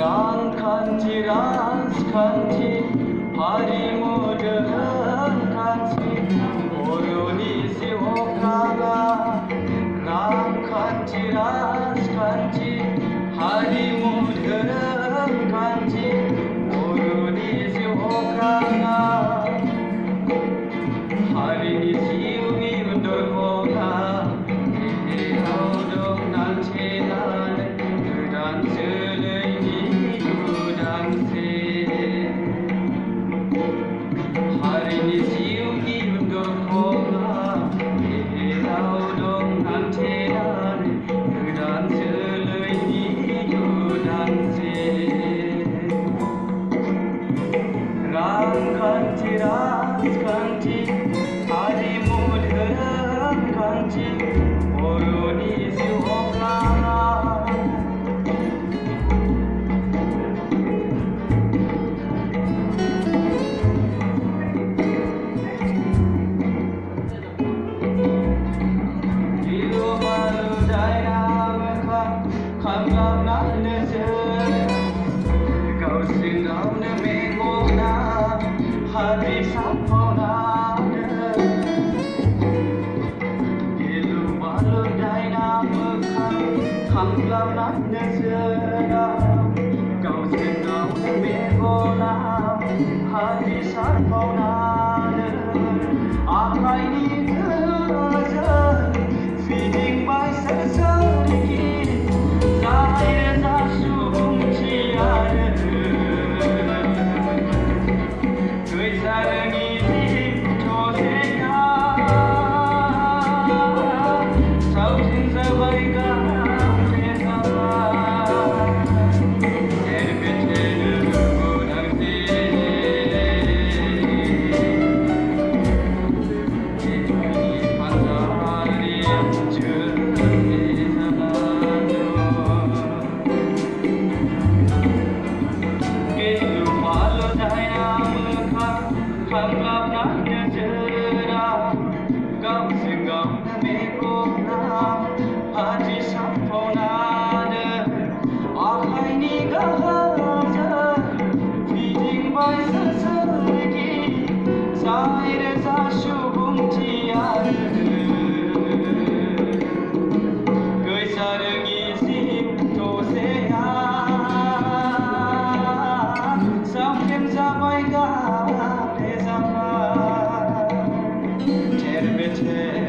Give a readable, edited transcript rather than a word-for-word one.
간지 란스 간지 하리모드 간지 오르니시 오카가 란 간지 란스 간지 하리모드 간지 오르니시 오카가 하리니시 우기 운동호가 간지 하리모드 간지 오르니시 오카가 Hidup baru daya mekah Kamlah nak neser Kau singgau nemegona Hati sampona Hidup baru daya mekah Kamlah nak neser Kau singgau nemegona Hati sampona Apa ini terasa Feeding myself slowly Zahir zasung ciara Người ta nghĩ gì cho thế nhau Sao xin ra bay cả thế sao Em biết thế được đang gì Kamlah nak neser Kau singgau nemegona Hati sampona Akhai ni gahaja Feeding myself lagi Zahir zasung ciara Người xa đừng ý xin thô sẽ Sao thêm ra bay cả Terbete